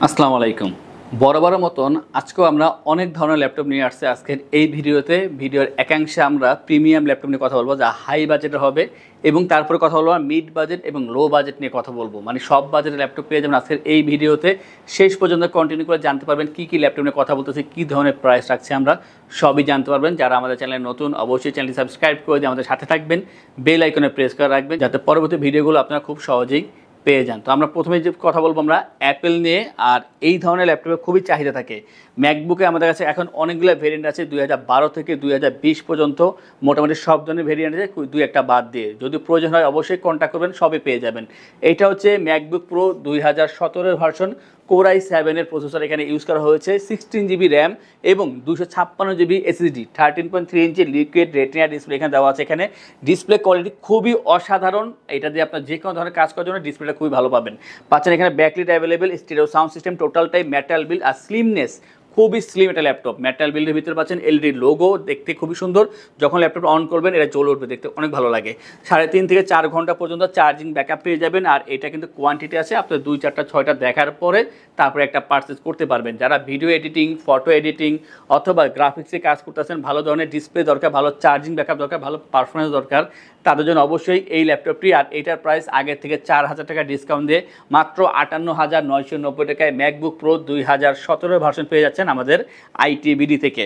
আসসালামু আলাইকুম। বরাবরের মতন আজকেও আমরা অনেক ধরনের ল্যাপটপ নিয়ে আসছি। আজকের এই ভিডিওর একাংশে আমরা প্রিমিয়াম ল্যাপটপ নিয়ে কথা বলবো, যা হাই বাজেটের হবে, এবং তারপরে কথা বলবো মিড বাজেট এবং লো বাজেট নিয়ে কথা বলবো। মানে সব বাজেটের ল্যাপটপ পেয়ে যাবেন আজকের এই ভিডিওতে। শেষ পর্যন্ত কন্টিনিউ করে জানতে পারবেন কী কী ল্যাপটপ নিয়ে কথা বলতেছি, কী ধরনের প্রাইস রাখছি আমরা, সবই জানতে পারবেন। যারা আমাদের চ্যানেলে নতুন, অবশ্যই চ্যানেলটি সাবস্ক্রাইব করে দিয়ে আমাদের সাথে থাকবেন, বেল আইকনে প্রেস করে রাখবেন, যাতে পরবর্তী ভিডিওগুলো আপনারা খুব সহজেই পেয়ে যান। তো আমরা প্রথমে যে কথা বলবো আমরা অ্যাপেল নিয়ে। আর এই ধরনের ল্যাপটপে খুবই চাহিদা থাকে। ম্যাকবুকে আমাদের কাছে এখন অনেকগুলো ভেরিয়েন্ট আছে, 2012 থেকে 2020 পর্যন্ত মোটামুটি সব ধরনের ভেরিয়েন্ট আছে, দুই একটা বাদ দিয়ে। যদি প্রয়োজন হয় অবশ্যই কন্ট্যাক্ট করবেন, সবই পেয়ে যাবেন। এটা হচ্ছে MacBook pro 2017 version, core i7 এর প্রসেসর এখানে ইউজ করা হয়েছে, 16 জিবি র্যাম এবং 256 জিবি এসএসডি, 13.3 ইঞ্চি লিকুইড রেটিনা ডিসপ্লে এখানে দেওয়া আছে। এখানে ডিসপ্লে কোয়ালিটি খুবই অসাধারণ। এটা দিয়ে আপনার যে কোনো ধরনের কাজ করার জন্য ডিসপ্লেটা খুবই ভালো পাচ্ছেন। এখানে backlit available, stereo sound system, টোটালটাই মেটাল বিল্ড আর স্লিমনেস, খুবই স্লিম একটা ল্যাপটপ। মেটাল বিল্ডের ভিতরে পাচ্ছেন এলইডি লোগো, দেখতে খুবই সুন্দর। যখন ল্যাপটপ অন করবেন এটা জ্বলে উঠবে, দেখতে অনেক ভালো লাগে। 3.5 থেকে 4 ঘন্টা পর্যন্ত চার্জিং ব্যাকআপ পেয়ে যাবেন। আর এটা কিন্তু কোয়ান্টিটি আছে, আপনার 2, 4টা 6টা দেখার পরে তারপরে একটা পারচেস করতে পারবেন। যারা ভিডিও এডিটিং, ফটো এডিটিং অথবা গ্রাফিক্সে কাজ করতেছেন, ভালো ধরনের ডিসপ্লে দরকার, ভালো চার্জিং ব্যাকআপ দরকার, ভালো পারফরমেন্স দরকার, তাদের জন্য অবশ্যই এই ল্যাপটপটি। আর এটার প্রাইস আগের থেকে 4000 টাকা ডিসকাউন্ট দিয়ে মাত্র 58,990 টাকায় ম্যাকবুক প্রো 2017 ভার্সন পেয়ে যাচ্ছেন আমাদের আইটিবিডি থেকে।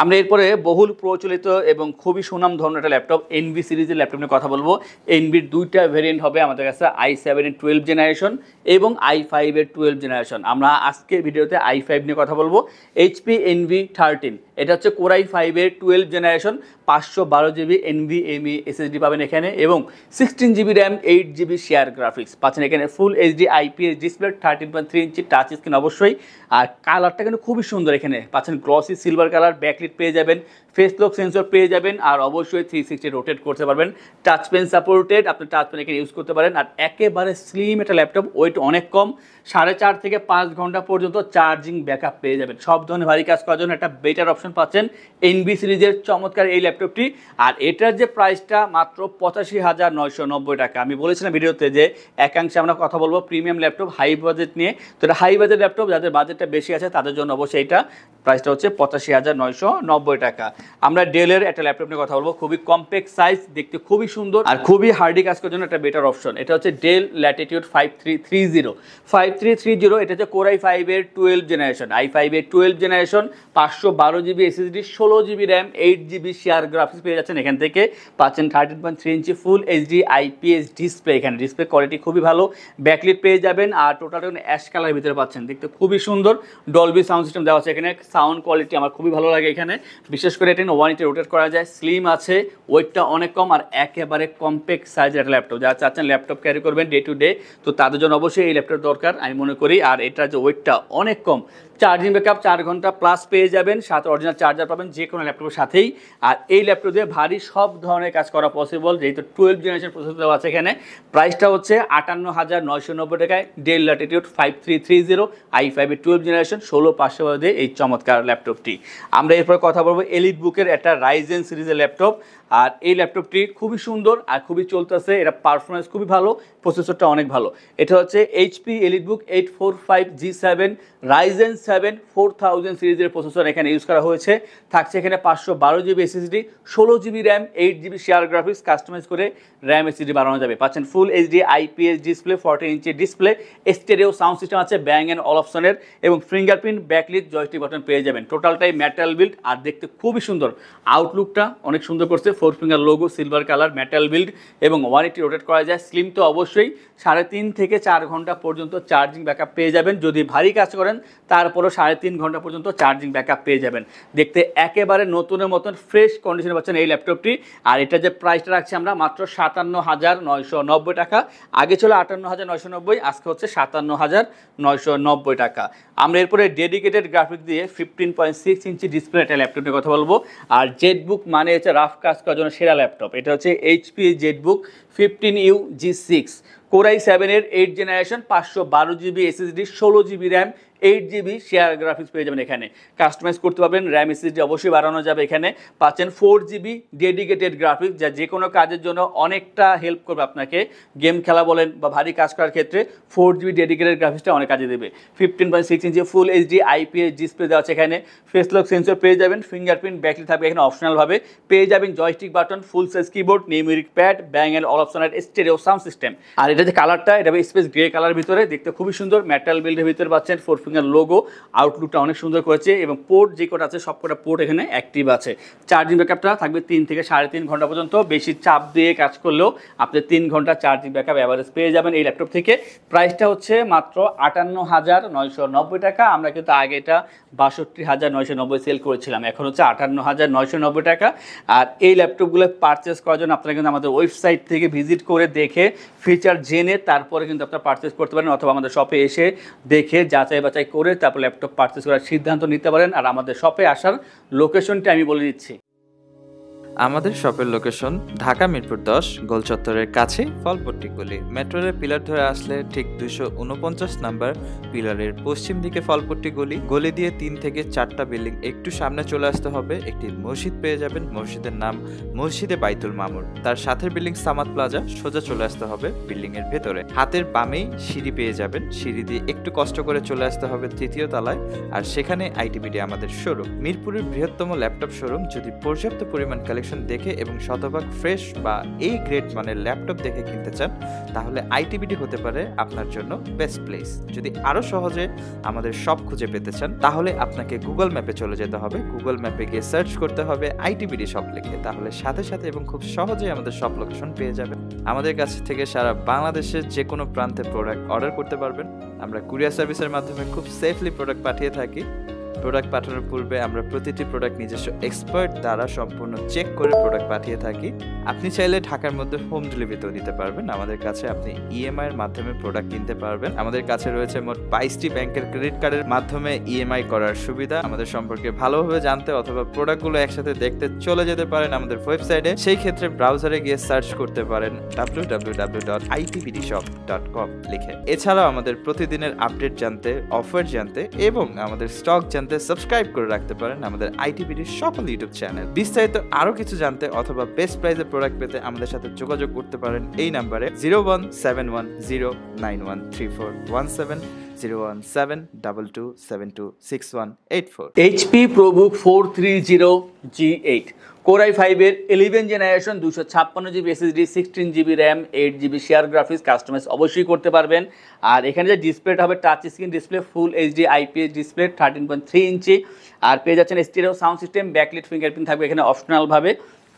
আমরা এরপরে বহুল প্রচলিত এবং খুবই সুনাম ধরনের একটা ল্যাপটপ এনভি সিরিজের ল্যাপটপ নিয়ে কথা বলবো। এনভির দুইটা ভেরিয়েন্ট হবে আমাদের কাছে, i7 এর 12 জেনারেশন এবং i5 এর 12 জেনারেশন। আমরা আজকের ভিডিওতে i5 নিয়ে কথা বলবো। এইচপি NV13, এটা হচ্ছে কোর i5 এর 12 জেনারেশন, 512 জিবি NVMe এসএসডি পাবেন এখানে, এবং 16 GB RAM, 8 GB share graphics পাচ্ছেন এখানে। ফুল এইচডি IPS ডিসপ্লে, 13.3 ইঞ্চি টাচ স্ক্রিন অবশ্যই। আর কালারটা কিন্তু খুবই সুন্দর, এখানে পাচ্ছেন গ্লসি সিলভার কালার, ব্যাকলিট পেয়ে যাবেন, ফেস লক সেন্সর পেয়ে যাবেন, আর অবশ্যই 360 রোটেট করতে পারবেন। টাচ পেন সাপোর্টেড, আপনি টাচ পেন এখানে ইউজ করতে পারেন। আর একেবারে স্লিম একটা ল্যাপটপ, ওয়েট অনেক কম, 4.5 থেকে 5 ঘন্টা পর্যন্ত চার্জিং ব্যাকআপ পেয়ে যাবেন। সব ধরনের ভারী কাজ করার জন্য একটা বেটার অপশন পাচ্ছেন এনভি সিরিজের চমৎকার এই ল্যাপটপটি। আর এটার যে প্রাইসটা মাত্র 85,990 টাকা। আমি বলেছিলাম ভিডিওতে যে একাংশে আমরা কথা বলবো প্রিমিয়াম ল্যাপটপ হাই বাজেট নিয়ে। তো এটা হাই বাজেট ল্যাপটপ, যাদের বাজেটটা বেশি আছে তাদের জন্য অবশ্যই এটা প্রাইসটা হচ্ছে 85,990 টাকা। আমরা ডেলের একটা ল্যাপটপ নিয়ে কথা বলবো, খুবই কম্প্যাক্ট সাইজ, দেখতে খুবই সুন্দর আর খুবই হার্ডি কাজ করার জন্য একটা বেটার অপশন। এটা হচ্ছে ডেল ল্যাটিটিউড 5330। এটা হচ্ছে কোর i5 এর 12 জেনারেশন, i5 এর 12 generation, 512 GB SSD, 16 GB RAM, 8 GB share graphics পেয়ে যাচ্ছেন এখান থেকে। পাচ্ছেন 13.3 ইঞ্চি ফুল এইচডি IPS ডিসপ্লে, এখানে ডিসপ্লে কোয়ালিটি খুবই ভালো, ব্যাকলিট পেয়ে যাবেন। আর টোটাল অ্যাশ কালারের ভিতরে পাচ্ছেন, দেখতে খুবই সুন্দর। ডলবি সাউন্ড সিস্টেম দেওয়া আছে এখানে, সাউন্ড কোয়ালিটি আমার খুবই ভালো লাগে এখানে। বিশেষ করে এটা 180 রোটেট করা যায়, স্লিম আছে, ওয়েটটা অনেক কম, আর একেবারে কম্প্যাক্ট সাইজের একটা ল্যাপটপ। যারা চাচ্ছেন ল্যাপটপ ক্যারি করবেন ডে টু ডে, তো তাদের জন্য অবশ্যই এই ল্যাপটপ দরকার আমি মনে করি। আর এটার যে ওয়েটটা অনেক কম, চার্জিং ব্যাকআপ 4 ঘন্টা প্লাস পেয়ে যাবেন, সাথে অরিজিনাল চার্জার পাবেন যে কোনো ল্যাপটপের সাথেই। আর এই ল্যাপটপ দিয়ে ভারী সব ধরনের কাজ করা পসিবল, যেহেতু 12 জেনারেশন প্রসেসর দেওয়া আছে এখানে। প্রাইসটা হচ্ছে 58,990 টাকায় ডেল ল্যাটিটিউড 5330 i5 এর 12 জেনারেশন, 16,500 দিয়ে এই চমৎকার ল্যাপটপটি। আমরা এরপর কথা বলবো এলিট বুকের একটা রাইজেন সিরিজের ল্যাপটপ। আর এই ল্যাপটপটি খুবই সুন্দর আর খুবই চলতেছে, এটা পারফরমেন্স খুবই ভালো, প্রসেসরটা অনেক ভালো। এটা হচ্ছে এইচপি এলিটবুক 845G7 রাইজেন 7 4000 সিরিজের প্রসেসর এখানে ইউজ করা হয়েছে। থাকছে এখানে 512 GB SSD, 16 GB RAM, 8 GB share graphics, customise করে র্যাম এসএসডি বাড়ানো যাবে। পাচ্ছেন ফুল এইচডি IPS ডিসপ্লে, 14 ইঞ্চি ডিসপ্লে, স্টেরিও সাউন্ড সিস্টেম আছে ব্যাং অ্যান্ড অলপশনের, এবং ফিঙ্গারপ্রিন্ট, ব্যাকলিট, জয়স্টিক বাটন পেয়ে যাবেন। টোটালটাই মেটাল বিল্ড আর দেখতে খুবই সুন্দর, আউটলুকটা অনেক সুন্দর করছে। 4 finger logo, silver colour, metal build এবং 180 রোটেট করা যায়। স্লিম তো অবশ্যই, 3.5 থেকে 4 ঘন্টা পর্যন্ত চার্জিং ব্যাকআপ পেয়ে যাবেন। যদি ভারী কাজ করেন তারপরও 3.5 ঘন্টা পর্যন্ত চার্জিং ব্যাকআপ পেয়ে যাবেন। দেখতে একেবারে নতুনের মতন ফ্রেশ কন্ডিশনে পাচ্ছেন এই ল্যাপটপটি। আর এটা যে প্রাইসটা রাখছি আমরা মাত্র 57,990 টাকা। আগে ছিল 58,990, আজকে হচ্ছে 57,990 টাকা। আমরা এরপরে ডেডিকেটেড গ্রাফিক্স দিয়ে 15.6 ইঞ্চি ডিসপ্লে একটা ল্যাপটপ নিয়ে কথা বলবো। আর জেটবুক মানে হচ্ছে রাফ কাজ করার জন্য সেরা ল্যাপটপ। এটা হচ্ছে HP ZBook 15U G6 core i 7-এর 8 generation 512GB SSD 16GB RAM 8GB shared graphics পেয়ে যাবেন এখানে। কাস্টমাইজ করতে পারবেন, র্যাম SSD অবশ্যই বাড়ানো যাবে। এখানে পাচ্ছেন 4GB ডেডিকেটেড গ্রাফিক্স, যা যে কোনো কাজের জন্য অনেকটা হেল্প করবে আপনাকে। গেম খেলা বলেন বা ভারী কাজ করার ক্ষেত্রে 4GB ডেডিকেটেড গ্রাফিক্সটা অনেক কাজে দেবে। 15.6 ইঞ্চি ফুল HD IPS ডিসপ্লে দেওয়া আছে এখানে। ফেস লক সেন্সর পেয়ে যাবেন, ফিঙ্গারপ্রিন্ট ব্যাকলিট থাকবে এখানে অপশনালভাবে। পেয়ে যাবেন joystick button, full size keyboard, numeric pad, bang and all optional stereo sound system. আর এটা যে কালারটা, এটা স্পেস গ্রে কালার ভিতরে, দেখতে খুবই সুন্দর। মেটাল বিল্ডের ভিতরে পাচ্ছেন 4 ফিঙ্গার লোগো, আউটলুকটা অনেক সুন্দর করেছে এবং পোর্ট যে কটা আছে সব কটা পোর্ট এখানে অ্যাক্টিভ আছে। চার্জিং ব্যাকআপটা থাকবে 3 থেকে 3.5 ঘন্টা পর্যন্ত। বেশি চাপ দিয়ে কাজ করলেও আপনি 3 ঘন্টা চার্জিং ব্যাকআপ অ্যাভারেজ পেয়ে যাবেন এই ল্যাপটপ থেকে। প্রাইসটা হচ্ছে মাত্র 58,990 টাকা। আমরা কিন্তু আগে এটা 62,990 সেল করেছিলাম, এখন হচ্ছে 58,990 টাকা। আর এই ল্যাপটপগুলো পারচেস করার জন্য আপনারা কিন্তু আমাদের ওয়েবসাইট থেকে ভিজিট করে দেখে ফিচার জেনে তারপরে কিন্তু আপনারা পারচেস করতে পারেন, অথবা আমাদের শপে এসে দেখে যাচাই বাছাই করে তারপর ল্যাপটপ পারচেস করার সিদ্ধান্ত নিতে পারেন। আর আমাদের শপে আসার লোকেশনটা আমি বলে দিচ্ছি। আমাদের শপের লোকেশন ঢাকা মিরপুর 10 গোল চত্বরের কাছে ফলপট্টি গলি। মেট্রোরের পিলার ধরে আসলে ঠিক 249 নাম্বার পিলারের পশ্চিম দিকে ফলপট্টি গলি। গলি দিয়ে 3 থেকে 4টা বিল্ডিং একটু সামনে চলে আসতে হবে, একটি মসজিদ পেয়ে যাবেন। মসজিদের নাম মসজিদে বাইতুল মামুর। তার সাথের বিল্ডিং সামাদ প্লাজা, সোজা চলে আসতে হবে বিল্ডিং এর ভেতরে। হাতের বামেই সিঁড়ি পেয়ে যাবেন, সিঁড়ি দিয়ে একটু কষ্ট করে চলে আসতে হবে 3য় তলায়, আর সেখানে আইটিবিডি আমাদের শোরুম। মিরপুরের বৃহত্তম ল্যাপটপ শোরুম। যদি পর্যাপ্ত পরিমাণ কালেকশন দেখে এবং শতভাগ ফ্রেশ বা এই গ্রেড মানের ল্যাপটপ দেখে কিনতে চান, তাহলে আইটিবিডি হতে পারে আপনার জন্য বেস্ট প্লেস। যদি আরো সহজে আমাদের শপ খুঁজে পেতে চান, তাহলে আপনাকে গুগল ম্যাপে চলে যেতে হবে। গুগল ম্যাপে গিয়ে সার্চ করতে হবে আইটিবিডি শপ লিখে, তাহলে সাথে সাথে এবং খুব সহজেই আমাদের শপ লোকেশন পেয়ে যাবেন। আমাদের কাছ থেকে সারা বাংলাদেশের যে কোনো প্রান্তে প্রোডাক্ট অর্ডার করতে পারবেন। আমরা কুরিয়ার সার্ভিসের মাধ্যমে খুব সেফলি প্রোডাক্ট পাঠিয়ে থাকি। প্রোডাক্ট পাঠানোর পূর্বে আমরা প্রতিটি প্রোডাক্ট নিজস্ব এক্সপার্ট দ্বারা সম্পূর্ণ চেক করে প্রোডাক্ট পাঠিয়ে থাকি। আপনি চাইলে ঢাকার মধ্যে হোম ডেলিভারিতেও দিতে পারবেন। আমাদের কাছে আপনি ইএমআই এর মাধ্যমে প্রোডাক্ট কিনতে পারবেন। আমাদের কাছে রয়েছে মোট 22টি ব্যাংকের ক্রেডিট কার্ডের মাধ্যমে ইএমআই করার সুবিধা। আমাদের সম্পর্কে ভালোভাবে জানতে অথবা প্রোডাক্টগুলো একসাথে দেখতে চলে যেতে পারেন আমাদের ওয়েবসাইটে। সেই ক্ষেত্রে ব্রাউজারে গিয়ে সার্চ করতে পারেন www.itbdshop.com লিখে। এছাড়াও আমাদের প্রতিদিনের আপডেট জানতে, অফার জানতে এবং আমাদের স্টক জানতে সাবস্ক্রাইব করে রাখতে পারেন আমাদের আইটিবিডির সকল ইউটিউব চ্যানেল। বিস্তারিত আরো কিছু জানতে অথবা বেস্ট প্রাইসে প্রোডাক্ট পেতে আমাদের সাথে যোগাযোগ করতে পারেন এই নাম্বারে 01710913417 01722726184। HP ProBook 430G8 কোরাই 5-এর 11 generation 256GB SSD 16GB RAM 8GB shared graphics customize অবশ্যই করতে পারবেন। আর এখানে যে ডিসপ্লেটা হবে touch screen display, full HD IPS display 13.3 inch. আর পেয়ে যাচ্ছেন stereo sound system, backlit fingerprint থাকবে এখানে অপশনালভাবে।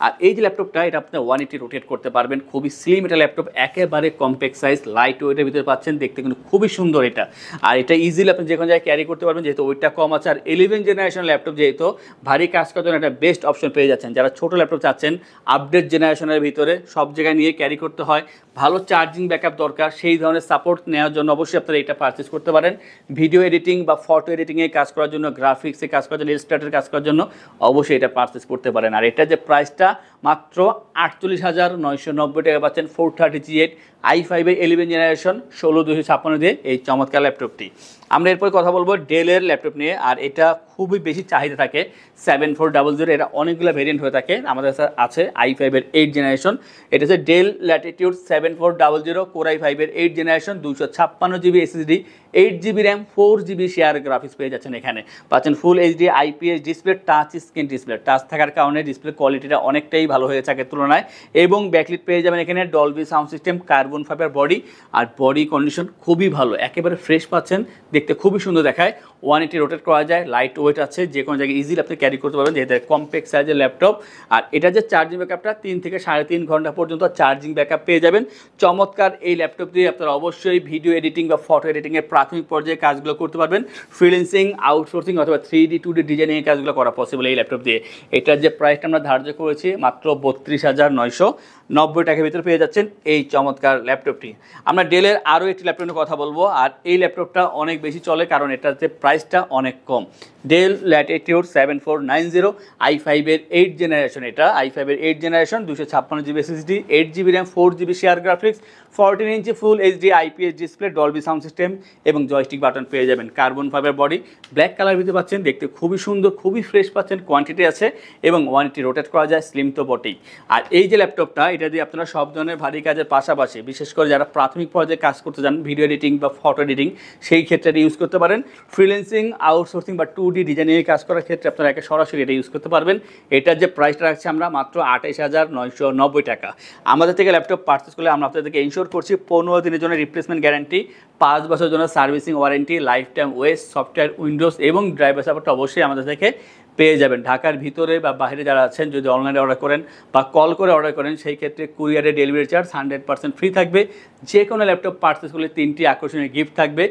আর এই যে ল্যাপটপটা, এটা আপনি 180 রোটেট করতে পারবেন। খুবই স্লিম এটা ল্যাপটপ, একেবারে কম্প্যাক্ট সাইজ, লাইট ওয়েটের ভিতরে পাচ্ছেন, দেখতে কিন্তু খুবই সুন্দর এটা। আর এটা ইজিলি আপনি যে কোনো জায়গায় ক্যারি করতে পারবেন, যেহেতু ওয়েটটা কম আছে। আর 11 জেনারেশন ল্যাপটপ যেহেতু ভারী কাজ করার জন্য একটা বেস্ট অপশন পেয়ে যাচ্ছেন। যারা ছোট ল্যাপটপ চাচ্ছেন আপডেট জেনারেশনের ভিতরে সব জায়গায় নিয়ে ক্যারি করতে হয়, ভালো চার্জিং ব্যাকআপ দরকার, সেই ধরনের সাপোর্ট নেওয়ার জন্য অবশ্যই আপনারা এটা পারচেস করতে পারেন। ভিডিও এডিটিং বা ফটো এডিটিংয়ে কাজ করার জন্য, গ্রাফিক্সে কাজ করার জন্য, ইলাস্ট্রেটরে কাজ করার জন্য অবশ্যই এটা পারচেস করতে পারেন। আর এটা যে প্রাইসটা মাত্র 48,990 টাকা পাচ্ছেন 430G8 i5-এর 11 জেনারেশন 16/256 দিয়ে এই চমৎকার ল্যাপটপটি। আমরা এরপর কথা বলবো ডেলের ল্যাপটপ নিয়ে। আর এটা খুবই বেশি চাহিদা থাকে 7400, এটা অনেকগুলো ভেরিয়েন্ট হয়ে থাকে। আমাদের কাছে আছে i5-এর 8 জেনারেশন। এটা হচ্ছে ডেল ল্যাটিটিউড 7400 কোরাই 5-এর 8 generation 256GB SSD 8GB RAM 4GB shared graphics পেয়ে যাচ্ছেন। এখানে পাচ্ছেন full HD IPS display, touch screen display. Touch থাকার কারণে ডিসপ্লে কোয়ালিটিটা অনেকটাই ভালো হয়েছে আগের তুলনায়। এবং ব্যাকলিট পেয়ে যাবেন এখানে, Dolby sound system, carbon fibre body. আর বডি কন্ডিশন খুবই ভালো, একেবারে ফ্রেশ পাচ্ছেন, দেখতে খুবই সুন্দর দেখায়। 180 রোটেট করা যায়, লাইট ওয়েট আছে, যে কোনো জায়গায় ইজিলি আপনি ক্যারি করতে পারবেন যেহেতু কম্প্যাক্ট সাইজের ল্যাপটপ। আর এটা যে চার্জিং ব্যাকআপটা 3 থেকে 3.5 ঘন্টা পর্যন্ত চার্জিং ব্যাকআপ পেয়ে যাবেন। চমৎকার এই ল্যাপটপ দিয়ে আপনারা অবশ্যই ভিডিও এডিটিং বা ফটো এডিটিংয়ের প্রাথমিক পর্যায়ে কাজগুলো করতে পারবেন। ফ্রিল্যান্সিং, আউটসোর্সিং অথবা 3D 2D ডিজাইনিংয়ের কাজগুলো করা পসিবল এই ল্যাপটপ দিয়ে। এটার যে প্রাইসটা আমরা ধার্য করেছি মাত্র 32,990 টাকার ভিতরে পেয়ে যাচ্ছেন এই চমৎকার ল্যাপটপটি। আমরা ডেলের আরও একটি ল্যাপটপ নিয়ে কথা বলবো। আর এই ল্যাপটপটা অনেক বেশি চলে, কারণ এটার যে প্রাইসটা অনেক কম। ডেল ল্যাটিটিউড 7490 i5-এর 8 জেনারেশন, এটা i5-এর 8 generation, 256GB SSD, 8GB RAM, 4GB shared graphics, 14 ইঞ্চি full HD IPS display, Dolby sound system এবং জয়স্টিক বাটন পেয়ে যাবেন। Carbon fibre body, black colour ভিতরে পাচ্ছেন, দেখতে খুবই সুন্দর, খুবই ফ্রেশ পাচ্ছেন, কোয়ান্টিটি আছে এবং 180 রোটেট করা যায়, স্লিম তো বটেই। আর এই যে ল্যাপটপটা, এটা দিয়ে আপনারা সব ধরনের ভারী কাজের পাশাপাশি, বিশেষ করে যারা প্রাথমিক পর্যায়ে কাজ করতে চান, ভিডিও এডিটিং বা ফটো এডিটিং, সেই ক্ষেত্রে এটা ইউজ করতে পারেন। ফ্রিল্যান্সিং, আউটসোর্সিং বা 2D ডিজাইনিংয়ে কাজ করার ক্ষেত্রে আপনারা একে সরাসরি এটা ইউজ করতে পারবেন। এটার যে প্রাইসটা রাখছি আমরা মাত্র 28,990 টাকা। আমাদের থেকে ল্যাপটপ পারচেস করলে আমরা আপনাদেরকে ইনশোর করছি 15 দিনের জন্য রিপ্লেসমেন্ট গ্যারান্টি, 5 বছরের জন্য servicing warranty, life time OS, software, Windows এবং ড্রাইভার সাপোর্ট অবশ্যই আমাদের থেকে পেয়ে যাবেন। ঢাকার ভিতরে বা বাইরে যারা আছেন, যদি অনলাইনে অর্ডার করেন বা কল করে অর্ডার করেন, সেই ক্ষেত্রে কুরিয়ারে ডেলিভারি চার্জ 100% ফ্রি থাকবে। যে কোনো ল্যাপটপ পারচেস করলে 3টি আকর্ষণীয় গিফট থাকবে,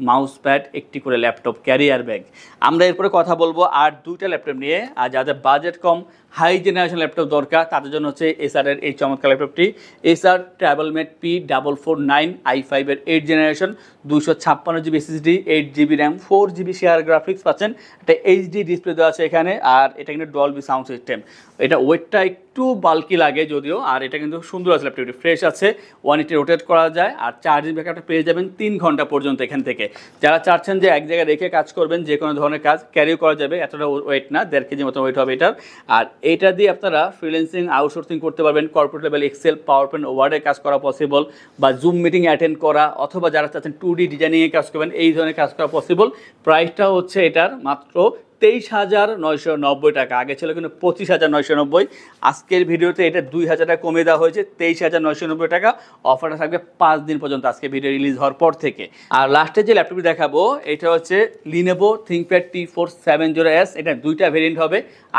মাউস প্যাড, একটি করে ল্যাপটপ ক্যারিয়ার ব্যাগ। আমরা এরপরে কথা বলবো আর 2টা ল্যাপটপ নিয়ে। আর যাদের বাজেট কম, হাই জেনারেশন ল্যাপটপ দরকার, তাদের জন্য হচ্ছে এসারের এই চমৎকার ল্যাপটপটি, এসার ট্রাভেলমেট P449 i5-এর 8 generation, 256GB SSD, 8GB RAM, 4GB shared graphics পাচ্ছেন, একটা এইচডি ডিসপ্লে দেওয়া আছে এখানে, আর এটা কিন্তু ডলবি সাউন্ড সিস্টেম। এটা ওয়েটটা একটু বাল্কি লাগে যদিও, আর এটা কিন্তু সুন্দর আছে, ল্যাপটপটি ফ্রেশ আছে, 180 রোটেট করা যায়, আর চার্জিং ব্যাকআপটা পেয়ে যাবেন 3 ঘন্টা পর্যন্ত এখান থেকে। যারা চাচ্ছেন যে এক জায়গায় রেখে কাজ করবেন, যে কোনো ধরনের কাজ ক্যারিও করা যাবে, এতটা ওয়েট না, 1.5 কেজি মতো ওয়েট হবে এটার। আর এটা দিয়ে আপনারা ফ্রিল্যান্সিং, আউটসোর্সিং করতে পারবেন, corporate level Excel, PowerPoint, ওয়ার্ডে কাজ করা পসিবল, বা জুম মিটিং অ্যাটেন্ড করা, অথবা যারা চাচ্ছেন 2D ডিজাইনিংয়ে কাজ করবেন, এই ধরনের কাজ করা পসিবল। প্রাইসটা হচ্ছে এটার মাত্র 23,990 টাকা। আগে ছিল কিন্তু 25,990। আজকের ভিডিওতে এটা 2,000 টাকা কমিয়ে দেওয়া হয়েছে, 23,990 টাকা। অফারটা থাকবে 5 দিন পর্যন্ত, আজকে ভিডিও রিলিজ হওয়ার পর থেকে। আর লাস্টে যে ল্যাপটপটি দেখাবো, এটা হচ্ছে লিনোভো থিংকপ্যাড T470S। এটা 2টা ভেরিয়েন্ট হবে,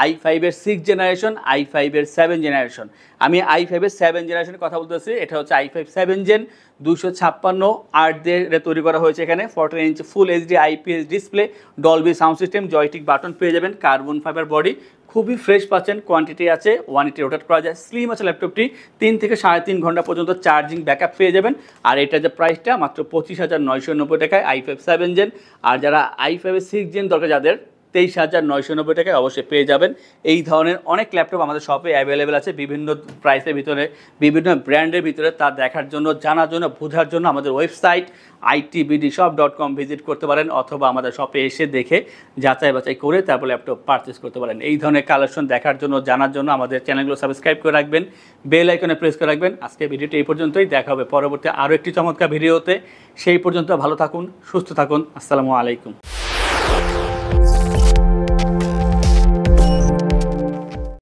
i5-এর 6 জেনারেশন, i5-এর 7 জেনারেশন। আমি i5-এর 7 জেনারেশনের কথা বলতেছি। এটা হচ্ছে i5 7 জেন, 256 দিয়ে তৈরি করা হয়েছে। এখানে 14 ইঞ্চি full HD IPS display, Dolby sound system, joystick button পেয়ে যাবেন, কার্বন ফাইবার বডি, খুবই ফ্রেশ পাচ্ছেন, কোয়ান্টিটি আছে, 180 রোটেট করা যায়, স্লিম আছে ল্যাপটপটি, 3 থেকে 3.5 ঘন্টা পর্যন্ত চার্জিং ব্যাকআপ পেয়ে যাবেন। আর এটার যে প্রাইসটা মাত্র 25,990 টাকায়, i5 7 জেন। আর যারা i5-এর 6 জেন দরকার যাদের, 23,990 টাকায় অবশ্যই পেয়ে যাবেন। এই ধরনের অনেক ল্যাপটপ আমাদের শপে অ্যাভেলেবেল আছে, বিভিন্ন প্রাইসের ভিতরে, বিভিন্ন ব্র্যান্ডের ভিতরে। তা দেখার জন্য, জানার জন্য, বোঝার জন্য আমাদের ওয়েবসাইট itbdshop.com ভিজিট করতে পারেন, অথবা আমাদের শপে এসে দেখে যাচাই বাছাই করে তারপর ল্যাপটপ পারচেস করতে পারেন। এই ধরনের কালেকশন দেখার জন্য, জানার জন্য আমাদের চ্যানেলগুলো সাবস্ক্রাইব করে রাখবেন, বেল আইকনে প্রেস করে রাখবেন। আজকে ভিডিওটি এই পর্যন্তই, দেখা হবে পরবর্তী আরও একটি চমৎকার ভিডিওতে। সেই পর্যন্ত ভালো থাকুন, সুস্থ থাকুন, আসসালামু আলাইকুম।